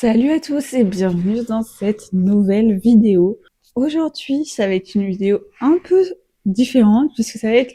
Salut à tous et bienvenue dans cette nouvelle vidéo. Aujourd'hui, ça va être une vidéo un peu différente puisque ça va être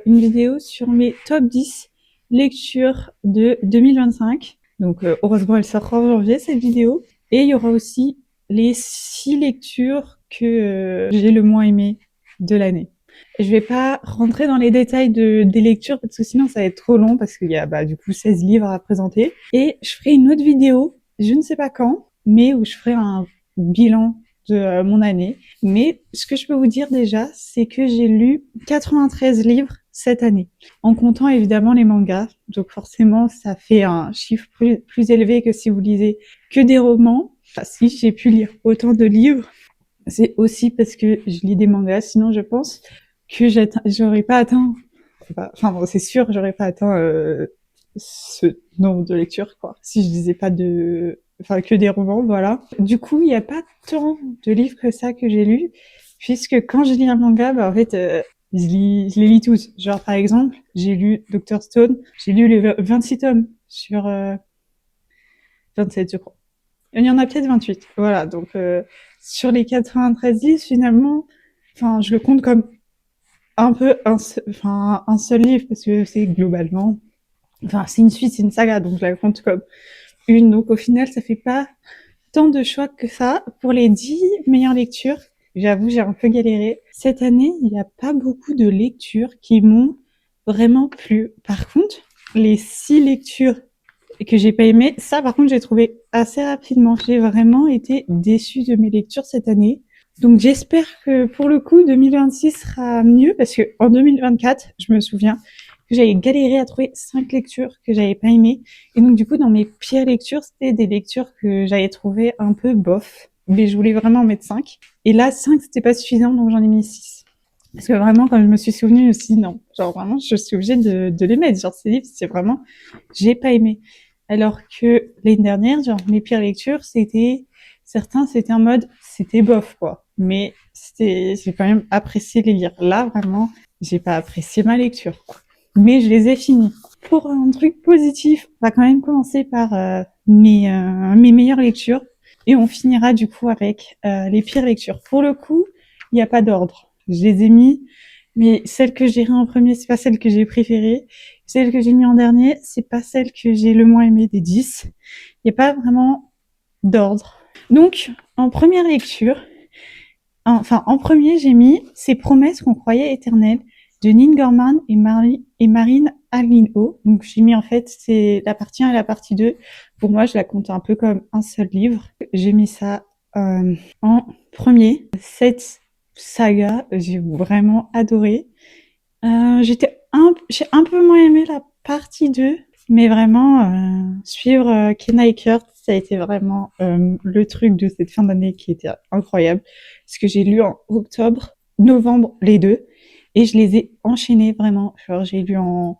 une vidéo sur mes top 10 lectures de 2025. Donc heureusement, elle sort en janvier cette vidéo. Et il y aura aussi les 6 lectures que j'ai le moins aimées de l'année. Je vais pas rentrer dans les détails des lectures parce que sinon ça va être trop long parce qu'il y a du coup 16 livres à présenter. Et je ferai une autre vidéo, je ne sais pas quand, mais où je ferai un bilan de mon année. Mais ce que je peux vous dire déjà, c'est que j'ai lu 93 livres cette année, en comptant évidemment les mangas. Donc forcément, ça fait un chiffre plus élevé que si vous lisez que des romans. Enfin, si j'ai pu lire autant de livres, c'est aussi parce que je lis des mangas. Sinon, je pense que j'aurais pas atteint, enfin bon, c'est sûr, j'aurais pas atteint ce nombre de lectures, quoi. Si je lisais pas que des romans, voilà. Du coup, il y a pas tant de livres que ça que j'ai lus, puisque quand je lis un manga, en fait, je les lis tous. Genre, par exemple, j'ai lu Dr. Stone, j'ai lu les 26 tomes sur 27, je crois. Il y en a peut-être 28. Voilà, donc sur les 93 livres, finalement, enfin, je le compte comme un peu un seul livre parce que c'est globalement, enfin c'est une suite, c'est une saga, donc je la compte comme une. Donc au final, ça fait pas tant de choix que ça pour les 10 meilleures lectures. J'avoue, j'ai un peu galéré. Cette année, il n'y a pas beaucoup de lectures qui m'ont vraiment plu. Par contre, les 6 lectures que j'ai pas aimées, ça par contre j'ai trouvé assez rapidement. J'ai vraiment été déçue de mes lectures cette année. Donc j'espère que pour le coup 2026 sera mieux parce que en 2024, je me souviens que j'avais galéré à trouver 5 lectures que j'avais pas aimées et donc du coup dans mes pires lectures, c'était des lectures que j'avais trouvées un peu bof, mais je voulais vraiment en mettre 5 et là 5 c'était pas suffisant donc j'en ai mis 6. Parce que vraiment quand je me suis souvenue, je me suis dit non, genre vraiment je suis obligée de les mettre, genre ces livres c'est vraiment j'ai pas aimé. Alors que l'année dernière, genre mes pires lectures, certains c'était en mode c'était bof quoi, mais j'ai quand même apprécié les lire. Là vraiment, j'ai pas apprécié ma lecture, quoi. Mais je les ai finis. Pour un truc positif, on va quand même commencer par mes meilleures lectures et on finira du coup avec les pires lectures. Pour le coup, il n'y a pas d'ordre. Je les ai mis, mais celle que j'ai en premier, c'est pas celle que j'ai préférée. Celle que j'ai mis en dernier, c'est pas celle que j'ai le moins aimée des 10. Il n'y a pas vraiment d'ordre. Donc, en première lecture, en premier, j'ai mis Ces promesses qu'on croyait éternelles de Nin Gorman et Marine Alino. Donc, j'ai mis en fait, c'est la partie 1 et la partie 2. Pour moi, je la compte un peu comme un seul livre. J'ai mis ça en premier. Cette saga, j'ai vraiment adoré. J'ai un peu moins aimé la partie 2, mais vraiment, suivre Kenna et Kurt, ça a été vraiment le truc de cette fin d'année qui était incroyable. Parce que j'ai lu en octobre, novembre, les deux, et je les ai enchaînés vraiment. Genre, j'ai lu en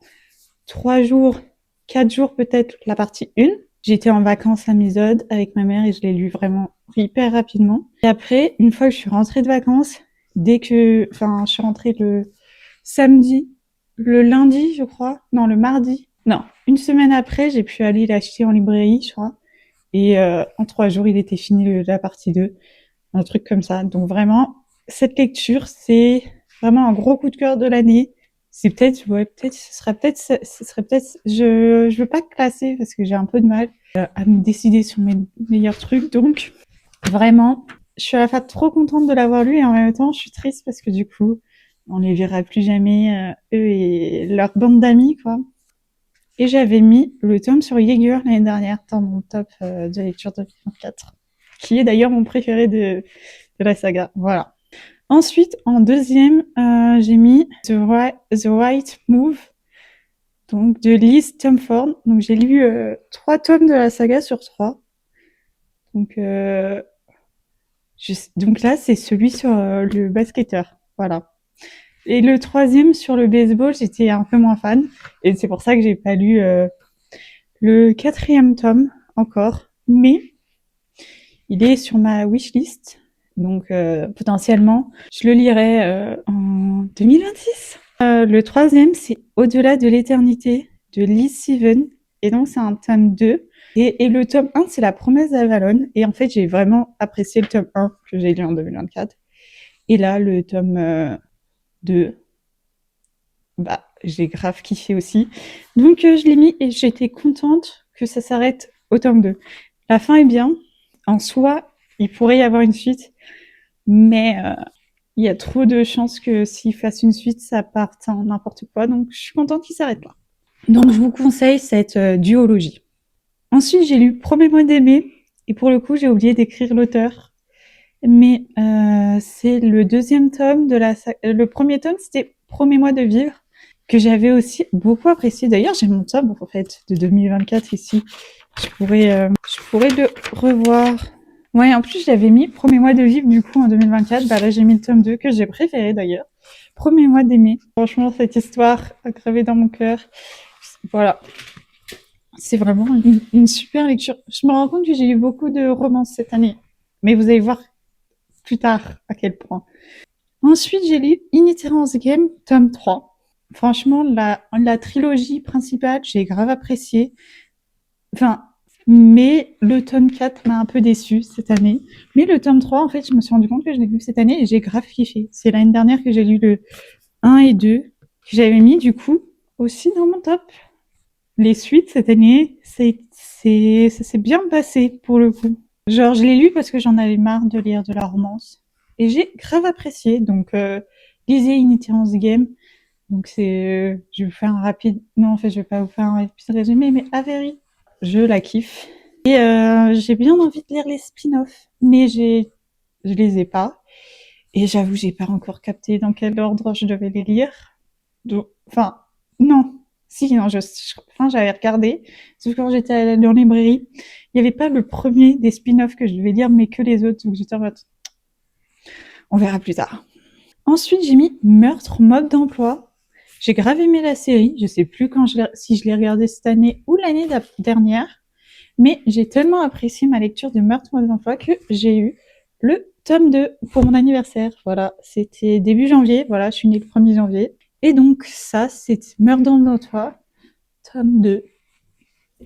3 jours, 4 jours peut-être la partie 1. J'étais en vacances à Misode avec ma mère et je l'ai lu vraiment hyper rapidement. Et après, une fois que je suis rentrée de vacances, je suis rentrée le samedi, le lundi, je crois. Non, le mardi. Non, une semaine après, j'ai pu aller l'acheter en librairie, je crois. Et en 3 jours, il était fini la partie 2. Un truc comme ça. Donc vraiment, cette lecture, c'est vraiment un gros coup de cœur de l'année. C'est peut-être, ouais, peut-être, ce serait peut-être, je veux pas classer parce que j'ai un peu de mal à me décider sur mes meilleurs trucs. Donc, vraiment, je suis à la fois trop contente de l'avoir lu et en même temps, je suis triste parce que du coup, on les verra plus jamais, eux et leur bande d'amis, quoi. Et j'avais mis le tome sur Jaeger l'année dernière dans mon top de lecture 2024, qui est d'ailleurs mon préféré de la saga. Voilà. Ensuite, en deuxième, j'ai mis The Right Move, donc de Liz Tomford. Donc j'ai lu 3 tomes de la saga sur 3. Donc, donc là, c'est celui sur le basketteur. Voilà. Et le troisième sur le baseball, j'étais un peu moins fan. Et c'est pour ça que j'ai pas lu le 4e tome encore. Mais il est sur ma wishlist. Donc potentiellement, je le lirai en 2026. Le troisième, c'est Au-delà de l'éternité de Lee Steven. Et donc c'est un tome 2. Et le tome 1, c'est La promesse d'Avalon. Et en fait, j'ai vraiment apprécié le tome 1 que j'ai lu en 2024. Et là, le tome 2, bah, j'ai grave kiffé aussi. Donc, je l'ai mis et j'étais contente que ça s'arrête au tome 2. La fin est bien. En soi, il pourrait y avoir une suite, mais il y a trop de chances que s'il fasse une suite, ça parte en n'importe quoi. Donc, je suis contente qu'il s'arrête là. Donc, je vous conseille cette duologie. Ensuite, j'ai lu Promets-moi d'aimer. Et pour le coup, j'ai oublié d'écrire l'auteur. Mais c'est le deuxième tome de la... Le premier tome, c'était Promets-moi de vivre, que j'avais aussi beaucoup apprécié. D'ailleurs, j'ai mon tome, en fait, de 2024 ici. Je pourrais le revoir. Ouais, en plus, j'avais mis Promets-moi de vivre, du coup, en 2024. Bah là, j'ai mis le tome 2, que j'ai préféré, d'ailleurs. Promets-moi d'aimer. Franchement, cette histoire a gravé dans mon cœur. Voilà. C'est vraiment une super lecture. Je me rends compte que j'ai eu beaucoup de romances cette année. Mais vous allez voir plus tard à quel point. Ensuite, j'ai lu Inheritance Game, tome 3. Franchement, la trilogie principale, j'ai grave apprécié. Enfin, mais le tome 4 m'a un peu déçu cette année. Mais le tome 3, en fait, je me suis rendu compte que je l'ai lu cette année et j'ai grave kiffé. C'est l'année dernière que j'ai lu le 1 et 2, que j'avais mis du coup aussi dans mon top. Les suites cette année, ça s'est bien passé pour le coup. Genre, je l'ai lu parce que j'en avais marre de lire de la romance. Et j'ai grave apprécié. Donc, lisez Inheritance Game. Donc, je vais vous faire un rapide... Non, en fait, je vais pas vous faire un rapide résumé, mais Avery, je la kiffe. Et j'ai bien envie de lire les spin-offs, mais je les ai pas. Et j'avoue, j'ai pas encore capté dans quel ordre je devais les lire. Donc, enfin, non. Si, non, enfin, j'avais regardé. Sauf que quand j'étais allée en librairie, il n'y avait pas le premier des spin-offs que je devais lire, mais que les autres. Donc j'étais en mode, on verra plus tard. Ensuite, j'ai mis Meurtre, mode d'emploi. J'ai grave aimé la série. Je sais plus si je l'ai regardée cette année ou l'année dernière. Mais j'ai tellement apprécié ma lecture de Meurtre, mode d'emploi que j'ai eu le tome 2 pour mon anniversaire. Voilà, c'était début janvier. Voilà, je suis née le 1er janvier. Et donc, ça, c'est Meurtre dans l'emploi, tome 2,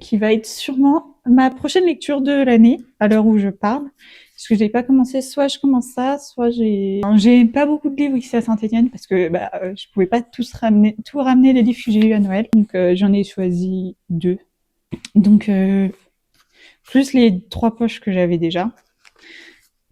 qui va être sûrement ma prochaine lecture de l'année, à l'heure où je parle. Parce que j'ai pas commencé, soit je commence ça, soit j'ai pas beaucoup de livres ici à Saint-Étienne, parce que je pouvais pas tout ramener les livres que j'ai eu à Noël. Donc, j'en ai choisi 2. Donc, plus les 3 poches que j'avais déjà.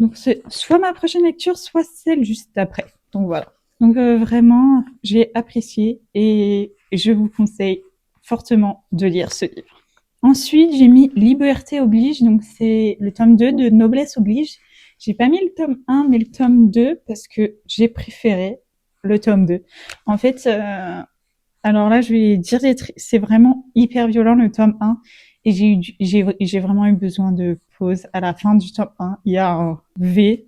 Donc, c'est soit ma prochaine lecture, soit celle juste après. Donc, voilà. Donc, vraiment, j'ai apprécié et je vous conseille fortement de lire ce livre. Ensuite, j'ai mis Liberté oblige, donc c'est le tome 2 de Noblesse oblige. J'ai pas mis le tome 1, mais le tome 2, parce que j'ai préféré le tome 2. En fait, alors là, je vais dire c'est vraiment hyper violent le tome 1, et j'ai vraiment eu besoin de pause à la fin du tome 1. Il y a un V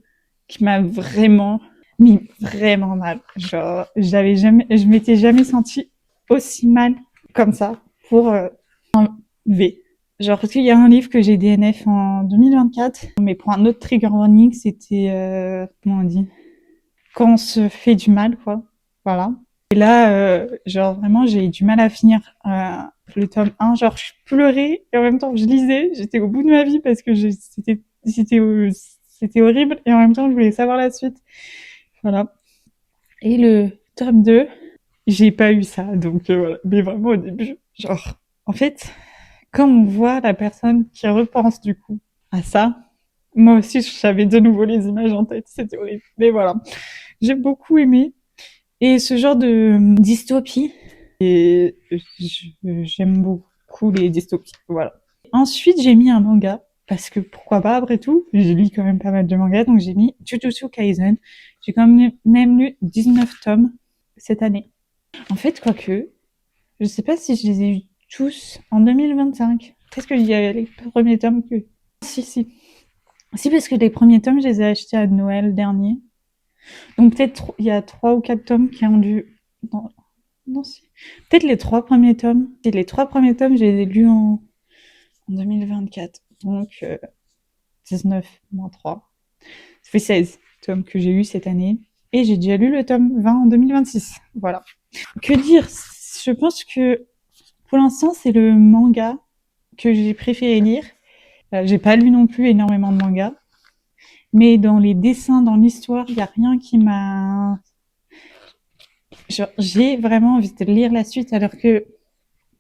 qui m'a vraiment mis vraiment mal. Genre, je m'étais jamais sentie aussi mal comme ça pour un V. Genre, parce qu'il y a un livre que j'ai DNF en 2024, mais pour un autre trigger warning, c'était, comment on dit? Quand on se fait du mal, quoi. Voilà. Et là, genre, vraiment, j'ai eu du mal à finir le tome 1. Genre, je pleurais et en même temps, je lisais. J'étais au bout de ma vie parce que c'était horrible et en même temps, je voulais savoir la suite. Voilà. Et le tome 2, j'ai pas eu ça. Donc, voilà. Mais vraiment, au début, genre, en fait, quand on voit la personne qui repense, du coup, à ça, moi aussi, j'avais de nouveau les images en tête. C'était horrible. Mais voilà. J'ai beaucoup aimé. Et ce genre de dystopie, et j'aime beaucoup les dystopies, voilà. Ensuite, j'ai mis un manga, parce que pourquoi pas, après tout, j'ai lu quand même pas mal de mangas, donc j'ai mis Jujutsu Kaisen. J'ai quand même lu 19 tomes cette année. En fait, quoique, je sais pas si je les ai eu tous en 2025. Qu'est-ce qu'il y a les premiers tomes que... Si, si. Si, parce que les premiers tomes, je les ai achetés à Noël dernier. Donc peut-être il y a 3 ou 4 tomes qui ont dû... Non, non si. Peut-être les 3 premiers tomes. Et les 3 premiers tomes, je les ai lus en 2024. Donc 19 moins 3. Ça fait 16 tomes que j'ai eu cette année. Et j'ai déjà lu le tome 20 en 2026. Voilà. Que dire? Je pense que pour l'instant, c'est le manga que j'ai préféré lire. J'ai pas lu non plus énormément de mangas, mais dans les dessins, dans l'histoire, il y a rien qui m'a... Genre, j'ai vraiment envie de lire la suite, alors que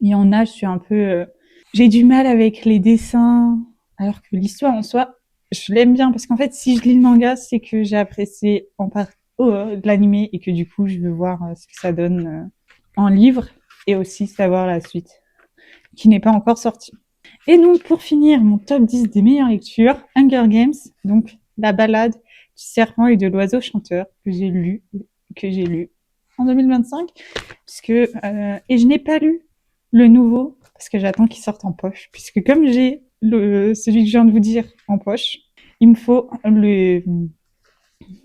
il y en a, je suis un peu... j'ai du mal avec les dessins, alors que l'histoire en soi, je l'aime bien, parce qu'en fait, si je lis le manga, c'est que j'ai apprécié en part de l'animé, et que du coup, je veux voir ce que ça donne en livre, et aussi savoir la suite, qui n'est pas encore sortie. Et donc, pour finir, mon top 10 des meilleures lectures, Hunger Games, donc la ballade du serpent et de l'oiseau chanteur, que j'ai lu en 2025, puisque, et je n'ai pas lu le nouveau, parce que j'attends qu'il sorte en poche, puisque comme j'ai celui que je viens de vous dire en poche, il me faut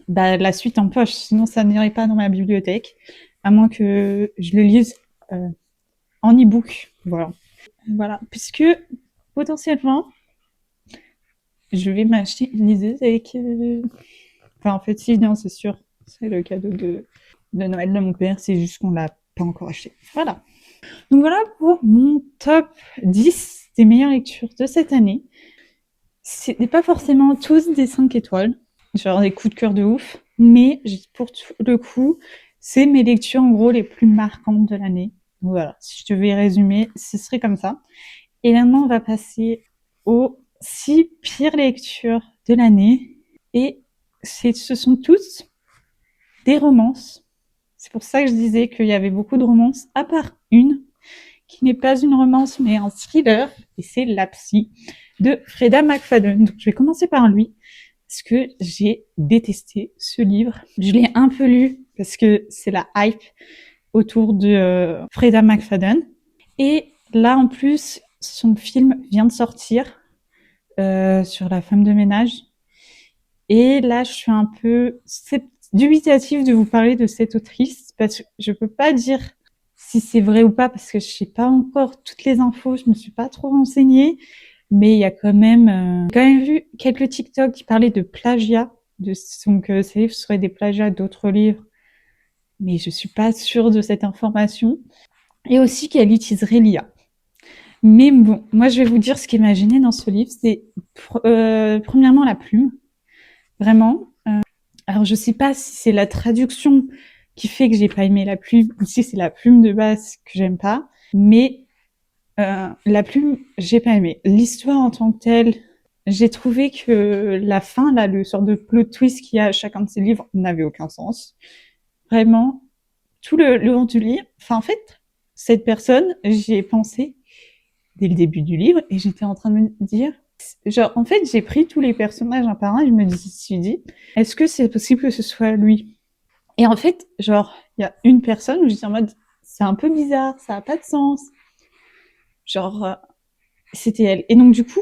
la suite en poche, sinon ça n'irait pas dans ma bibliothèque, à moins que je le lise en e-book. Voilà, puisque potentiellement, je vais m'acheter une liseuse avec... Enfin, en fait, si, non, c'est sûr. C'est le cadeau de Noël de mon père, c'est juste qu'on l'a pas encore acheté. Voilà. Donc voilà pour mon top 10 des meilleures lectures de cette année. Ce n'est pas forcément tous des 5 étoiles, genre des coups de cœur de ouf, mais pour tout le coup, c'est mes lectures en gros les plus marquantes de l'année. Donc voilà, si je devais résumer, ce serait comme ça. Et maintenant, on va passer aux 6 pires lectures de l'année. Et ce sont tous des romances. C'est pour ça que je disais qu'il y avait beaucoup de romances, à part une, qui n'est pas une romance, mais un thriller, et c'est La Psy, de Freda McFadden. Donc je vais commencer par lui, parce que j'ai détesté ce livre. Je l'ai un peu lu, parce que c'est la hype autour de Freda McFadden. Et là, en plus, son film vient de sortir sur la femme de ménage. Et là, je suis un peu dubitative de vous parler de cette autrice, parce que je peux pas dire si c'est vrai ou pas, parce que je sais pas encore toutes les infos, je me suis pas trop renseignée, mais il y a quand même vu quelques TikTok qui parlaient de plagiat, donc ces livres seraient des plagiats d'autres livres, mais je suis pas sûre de cette information, et aussi qu'elle utiliserait l'IA. Mais bon, moi je vais vous dire ce qui m'a gênée dans ce livre, c'est premièrement la plume, vraiment. Alors je sais pas si c'est la traduction qui fait que j'ai pas aimé la plume, ou si c'est la plume de base que j'aime pas, mais la plume, j'ai pas aimé. L'histoire en tant que telle, j'ai trouvé que la fin, là, le sort de plot twist qu'il y a à chacun de ces livres n'avait aucun sens. Vraiment, tout le long du livre, enfin en fait, cette personne, j'y ai pensé dès le début du livre, et j'étais en train de me dire, genre, en fait, j'ai pris tous les personnages un par un, et je me suis dit, est-ce que c'est possible que ce soit lui? Et en fait, genre, il y a une personne où j'étais en mode, c'est un peu bizarre, ça a pas de sens. Genre, c'était elle. Et donc, du coup,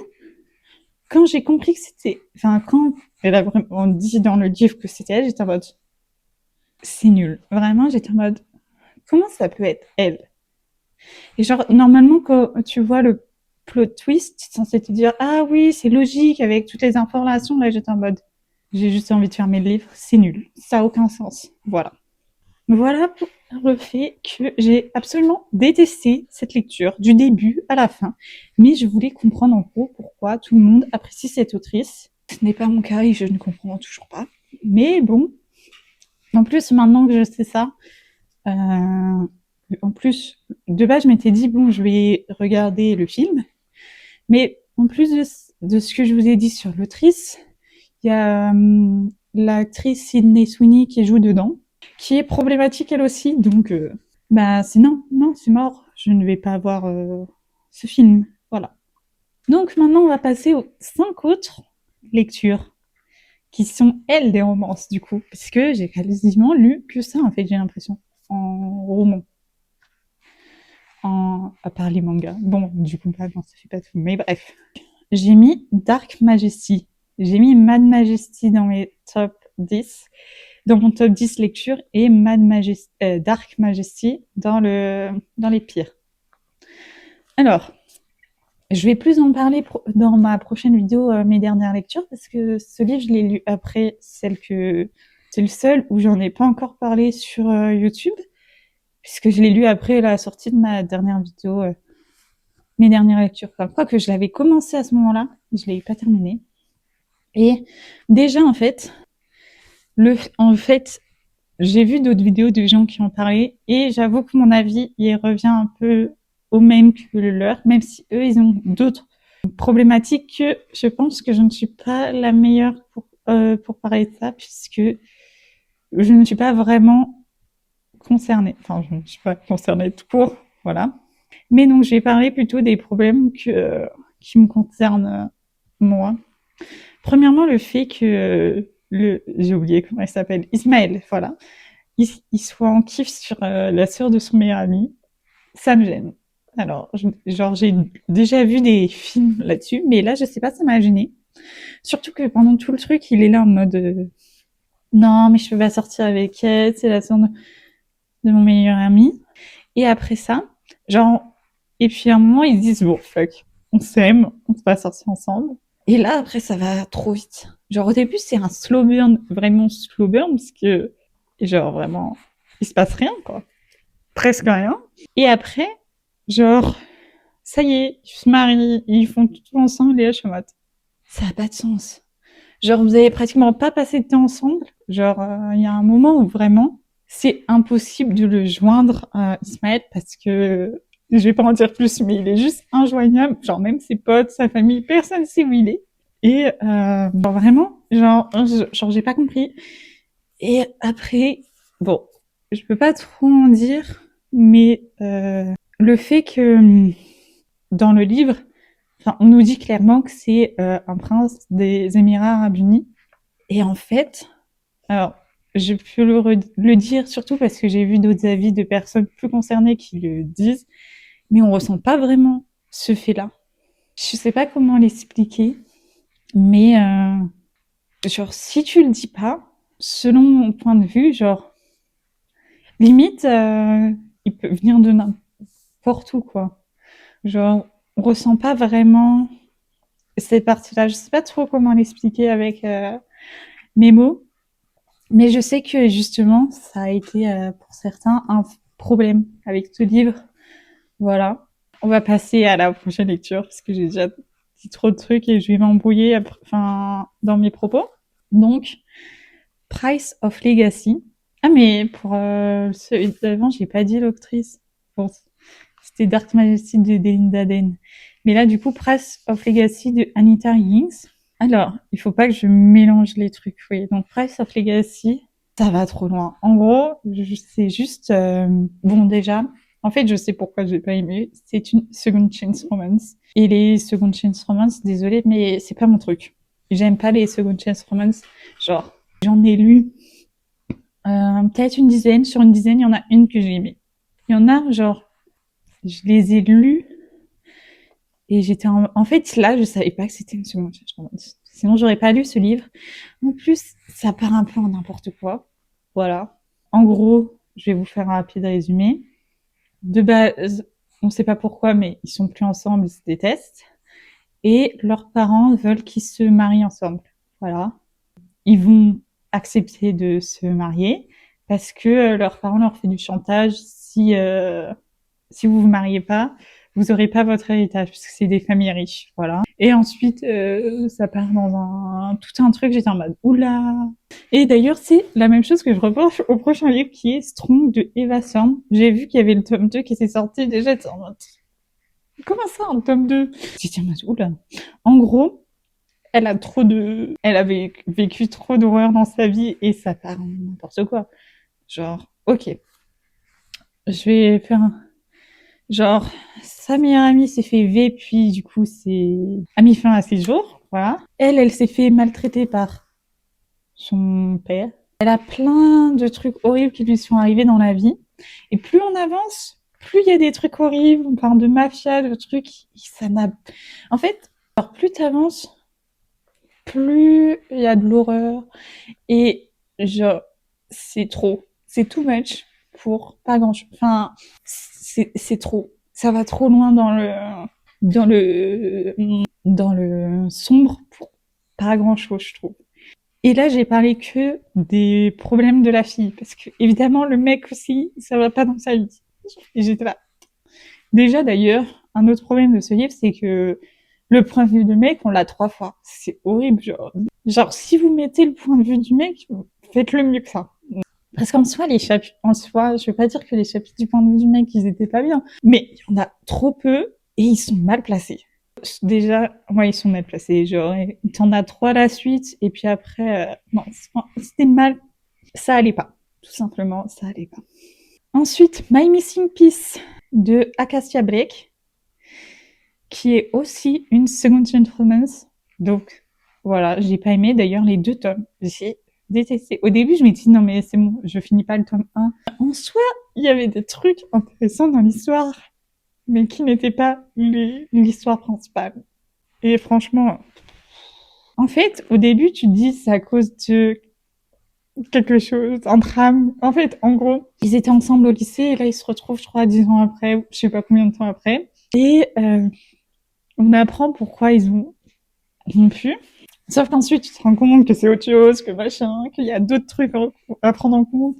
quand j'ai compris que c'était, enfin, quand elle a vraiment dit dans le livre que c'était elle, j'étais en mode, c'est nul. Vraiment, j'étais en mode, comment ça peut être elle? Et genre, normalement, quand tu vois le plot twist, tu es censé te dire, ah oui, c'est logique avec toutes les informations. Là, j'étais en mode, j'ai juste envie de fermer le livre, c'est nul. Ça a aucun sens. Voilà. Voilà pour le fait que j'ai absolument détesté cette lecture du début à la fin, mais je voulais comprendre en gros pourquoi tout le monde apprécie cette autrice. Ce n'est pas mon cas et je ne comprends toujours pas. Mais bon, en plus maintenant que je sais ça, en plus de base je m'étais dit bon je vais regarder le film, mais en plus de ce que je vous ai dit sur l'autrice, il y a l'actrice Sydney Sweeney qui joue dedans, qui est problématique elle aussi, donc c'est non, c'est mort, je ne vais pas voir ce film, voilà. Donc maintenant on va passer aux 5 autres lectures, qui sont elles des romances du coup, puisque j'ai quasiment lu que ça en fait, j'ai l'impression, en roman. À part les mangas. Bon, du coup, ça fait pas tout, mais bref. J'ai mis Dark Majesty. J'ai mis Mad Majesty dans mes top 10, dans mon top 10 lecture, et Dark Majesty dans les pires. Alors, je vais plus en parler dans ma prochaine vidéo, mes dernières lectures, parce que ce livre, je l'ai lu après c'est le seul où j'en ai pas encore parlé sur YouTube, puisque je l'ai lu après la sortie de ma dernière vidéo mes dernières lectures. Comme quoi que je l'avais commencé à ce moment-là, je l'ai pas terminé. Et déjà, en fait, j'ai vu d'autres vidéos de gens qui en parlaient et j'avoue que mon avis, il revient un peu au même que le leur, même si eux, ils ont d'autres problématiques que je pense que je ne suis pas la meilleure pour parler de ça puisque je ne suis pas vraiment concernée. Enfin, je ne suis pas concernée tout court, voilà. Mais donc, je vais parler plutôt des problèmes qui me concernent moi. Premièrement, le fait que j'ai oublié comment il s'appelle, Ismaël, voilà, il soit en kiff sur la sœur de son meilleur ami, ça me gêne. Alors, genre, j'ai déjà vu des films là-dessus, mais là, je sais pas, ça m'a gêné. Surtout que pendant tout le truc, il est là en mode non, mais je peux pas sortir avec elle, c'est la sœur de mon meilleur ami. Et après ça, genre, et puis à un moment, ils se disent bon, fuck, on s'aime, on va sortir ensemble. Et là, après, ça va trop vite. Genre, au début, c'est un slow burn, vraiment slow burn, parce que, genre, vraiment, il se passe rien, quoi. Presque rien. Et après, genre, ça y est, ils se marient, ils font tout ensemble, et là, je suis en mode, ça a pas de sens. Genre, vous avez pratiquement pas passé de temps ensemble. Genre, il y a un moment où vraiment, c'est impossible de le joindre à Ismaël parce que, je vais pas en dire plus, mais il est juste injoignable. Genre, même ses potes, sa famille, personne sait où il est. Et, genre vraiment, genre, j'ai pas compris. Et après, bon, je peux pas trop en dire, mais, le fait que, dans le livre, enfin, on nous dit clairement que c'est un prince des Émirats Arabes Unis. Et en fait, alors, je peux le dire surtout parce que j'ai vu d'autres avis de personnes plus concernées qui le disent, mais on ressent pas vraiment ce fait-là. Je sais pas comment l'expliquer, mais genre si tu le dis pas, selon mon point de vue, genre limite, il peut venir de n'importe où quoi. Genre on ressent pas vraiment cette partie-là. Je sais pas trop comment l'expliquer avec mes mots, mais je sais que justement ça a été pour certains un problème avec ce livre. Voilà. On va passer à la prochaine lecture parce que j'ai déjà dit trop de trucs et je vais m'embrouiller enfin dans mes propos. Donc Price of Legacy. Ah mais pour celui d'avant, j'ai pas dit l'autrice. Bon, c'était Dark Majesty de Delinda Den. Mais là, du coup, Price of Legacy de Anita Hings. Alors, il faut pas que je mélange les trucs. Oui, donc Price of Legacy, ça va trop loin. En gros, c'est juste... bon, déjà, en fait, je sais pourquoi j'ai pas aimé. C'est une second chance romance. Et les second chance romance, désolée, mais c'est pas mon truc. J'aime pas les second chance romance. Genre, j'en ai lu peut-être une dizaine. Sur une dizaine, il y en a une que j'ai aimée. Il y en a, genre, je les ai lus et j'étais en fait, là, je savais pas que c'était une seconde chance romance. Sinon, j'aurais pas lu ce livre. En plus, ça part un peu en n'importe quoi. Voilà. En gros, je vais vous faire un rapide résumé. De base, on sait pas pourquoi, mais ils sont plus ensemble, ils se détestent. Et leurs parents veulent qu'ils se marient ensemble. Voilà. Ils vont accepter de se marier parce que leurs parents leur fait du chantage. Si vous vous mariez pas, vous aurez pas votre héritage parce que c'est des familles riches, voilà. Et ensuite, ça part dans tout un truc. J'étais en mode oula. Et d'ailleurs, c'est la même chose que je reproche au prochain livre qui est Strong de Eva Thorne. J'ai vu qu'il y avait le tome 2 qui s'est sorti déjà. J'étais en mode comment ça, un tome 2? J'étais en mode oula. En gros, elle avait vécu trop d'horreur dans sa vie et ça part en n'importe quoi. Genre, ok, je vais faire genre, sa meilleure amie s'est fait V, puis du coup, a mis fin à ses jours, voilà. Elle s'est fait maltraiter par son père. Elle a plein de trucs horribles qui lui sont arrivés dans la vie. Et plus on avance, plus il y a des trucs horribles, on parle de mafia, de trucs, ça n'a... En fait, alors plus t'avances, plus il y a de l'horreur. Et genre, c'est trop. C'est too much pour pas grand chose. Enfin, c'est trop. Ça va trop loin dans le sombre pour pas grand chose, je trouve. Et là, j'ai parlé que des problèmes de la fille, parce que évidemment, le mec aussi, ça va pas dans sa vie. Et j'étais là. Déjà, d'ailleurs, un autre problème de ce livre, c'est que le point de vue du mec, on l'a 3 fois. C'est horrible, genre, si vous mettez le point de vue du mec, faites-le mieux que ça. Parce qu'en soi, je vais pas dire que les chapitres du point de vue du mec, ils étaient pas bien, mais il y en a trop peu et ils sont mal placés. Déjà, ouais, ils sont mal placés, genre, t'en as 3 à la suite, et puis après, non, c'était mal, ça allait pas. Tout simplement, ça allait pas. Ensuite, My Missing Piece de Acacia Blake, qui est aussi une second romance. Donc, voilà, j'ai pas aimé. D'ailleurs, les 2 tomes, j'ai détesté. Au début, je m'étais dit, non, mais c'est bon, je finis pas le tome 1. En soi, il y avait des trucs intéressants dans l'histoire, mais qui n'étaient pas l'histoire principale. Et franchement, en fait, au début, tu te dis, c'est à cause de quelque chose, un drame. En fait, en gros, ils étaient ensemble au lycée, et là, ils se retrouvent, je crois, 10 ans après, je sais pas combien de temps après. Et on apprend pourquoi ils ont rompu. Sauf qu'ensuite, tu te rends compte que c'est autre chose, que machin, qu'il y a d'autres trucs à prendre en compte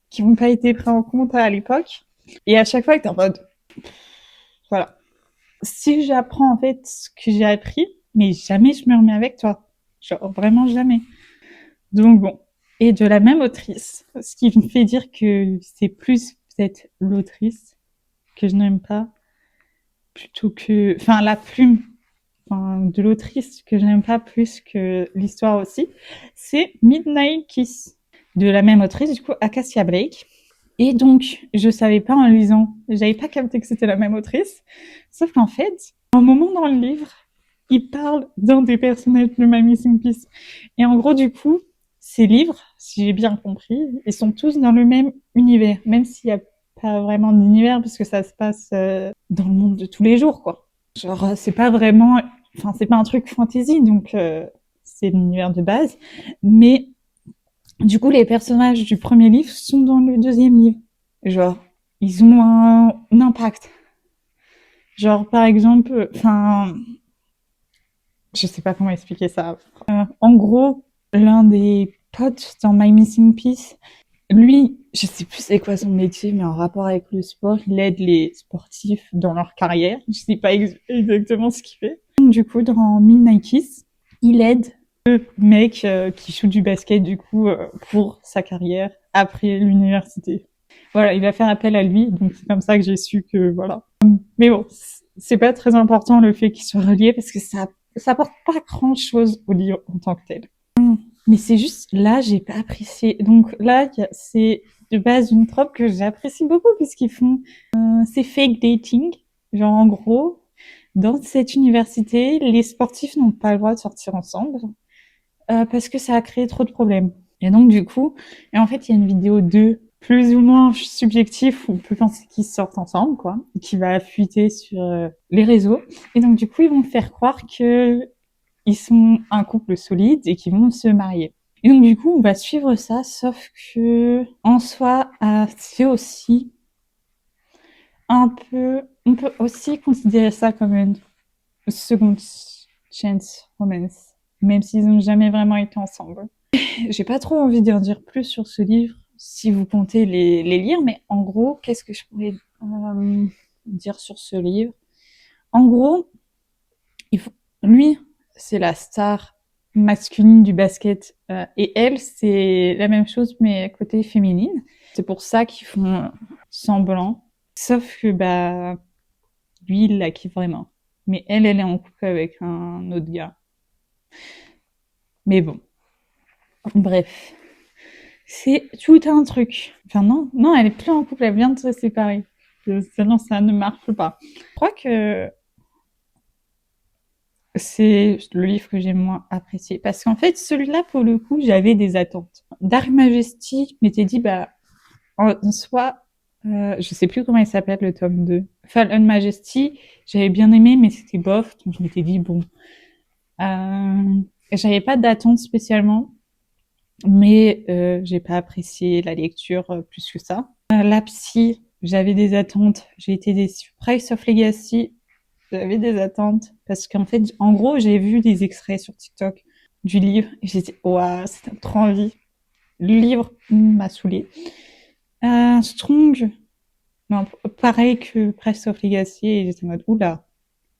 qui n'ont pas été pris en compte à l'époque. Et à chaque fois, t'es en mode, voilà. Si j'apprends, en fait, ce que j'ai appris, mais jamais je me remets avec toi. Genre, vraiment jamais. Donc bon. Et de la même autrice, ce qui me fait dire que c'est plus peut-être l'autrice que je n'aime pas, plutôt que, enfin, la plume, enfin, de l'autrice que je n'aime pas plus que l'histoire aussi, c'est Midnight Kiss, de la même autrice, du coup, Acacia Blake. Et donc, je savais pas en lisant, j'avais pas capté que c'était la même autrice, sauf qu'en fait, à un moment dans le livre, il parle d'un des personnages de My Missing Piece. Et en gros, du coup, ces livres, si j'ai bien compris, ils sont tous dans le même univers, même s'il y a pas vraiment d'univers, parce que ça se passe dans le monde de tous les jours, quoi. Genre, c'est pas vraiment, enfin, c'est pas un truc fantasy, donc c'est l'univers de base. Mais du coup, les personnages du premier livre sont dans le deuxième livre. Genre, ils ont un impact. Genre, par exemple, enfin, je sais pas comment expliquer ça. En gros, l'un des potes dans My Missing Piece, lui, je sais plus c'est quoi son métier, mais en rapport avec le sport, il aide les sportifs dans leur carrière. Je sais pas exactement ce qu'il fait. Du coup, dans Midnight Kiss, il aide le mec qui joue du basket, du coup, pour sa carrière après l'université. Voilà, il va faire appel à lui, donc c'est comme ça que j'ai su que, voilà. Mais bon, c'est pas très important le fait qu'il soit relié, parce que ça apporte pas grand chose au livre en tant que tel. Mais c'est juste, là, j'ai pas apprécié. Donc là, c'est de base une trope que j'apprécie beaucoup, puisqu'ils font, c'est fake dating. Genre, en gros, dans cette université, les sportifs n'ont pas le droit de sortir ensemble, parce que ça a créé trop de problèmes. Et donc, du coup, et en fait, il y a une vidéo d'eux, plus ou moins subjectif, où on peut penser qu'ils sortent ensemble, quoi, qui va fuiter sur les réseaux. Et donc, du coup, ils vont faire croire que ils sont un couple solide et qu'ils vont se marier. Et donc, du coup, on va suivre ça, sauf que, en soi, c'est aussi un peu, on peut aussi considérer ça comme une second chance romance, même s'ils n'ont jamais vraiment été ensemble. J'ai pas trop envie d'en dire plus sur ce livre, si vous comptez les lire, mais en gros, qu'est-ce que je pourrais dire sur ce livre? En gros, lui, c'est la star masculine du basket, et elle, c'est la même chose, mais côté féminine. C'est pour ça qu'ils font semblant. Sauf que, bah, lui, il la kiffe vraiment. Mais elle est en couple avec un autre gars. Mais bon. Bref. C'est tout un truc. Enfin, non, elle est plus en couple, elle vient de se séparer. Sinon, ça ne marche pas. Je crois que c'est le livre que j'ai moins apprécié. Parce qu'en fait, celui-là, pour le coup, j'avais des attentes. Dark Majesty, je m'étais dit, bah, en soi, je sais plus comment il s'appelle le tome 2. Fallen Majesty, j'avais bien aimé, mais c'était bof. Donc je m'étais dit, bon, j'avais pas d'attente spécialement. Mais j'ai pas apprécié la lecture plus que ça. La psy, j'avais des attentes, j'ai été déçue. Price of Legacy, j'avais des attentes parce qu'en fait, en gros, j'ai vu des extraits sur TikTok du livre et j'ai dit waouh, c'était trop envie. Le livre m'a saoulée. Strong, Non, pareil que Press of Legacy, et j'étais en mode, oula,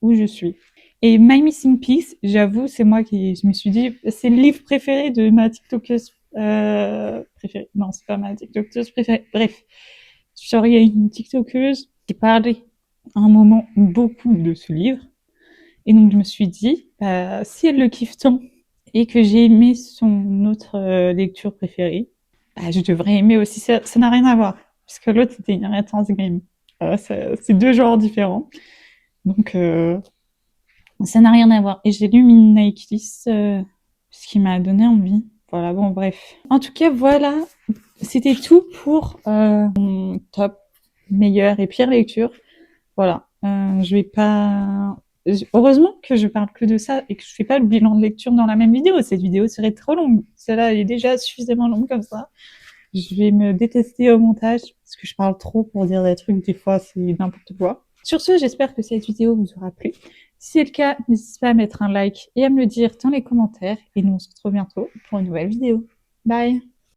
où je suis. Et My Missing Piece, j'avoue, c'est moi qui, je me suis dit, c'est le livre préféré de ma TikTokeuse, préférée. Non, c'est pas ma TikTokeuse préférée. Bref. Genre, il y a une TikTokeuse qui parlait à un moment beaucoup de ce livre. Et donc, je me suis dit, si elle le kiffe tant et que j'ai aimé son autre lecture préférée, je devrais aimer aussi. Ça n'a rien à voir. Puisque l'autre, c'était Inheritance Game. C'est deux genres différents. Donc, ça n'a rien à voir. Et j'ai lu Midnight Kiss, ce qui m'a donné envie. Voilà, bon, bref. En tout cas, voilà. C'était tout pour mon top meilleure et pire lecture. Voilà. Je vais pas... Heureusement que je parle que de ça et que je fais pas le bilan de lecture dans la même vidéo. Cette vidéo serait trop longue. Celle-là est déjà suffisamment longue comme ça. Je vais me détester au montage parce que je parle trop pour dire des trucs. Des fois, c'est n'importe quoi. Sur ce, j'espère que cette vidéo vous aura plu. Si c'est le cas, n'hésitez pas à mettre un like et à me le dire dans les commentaires. Et nous, on se retrouve bientôt pour une nouvelle vidéo. Bye!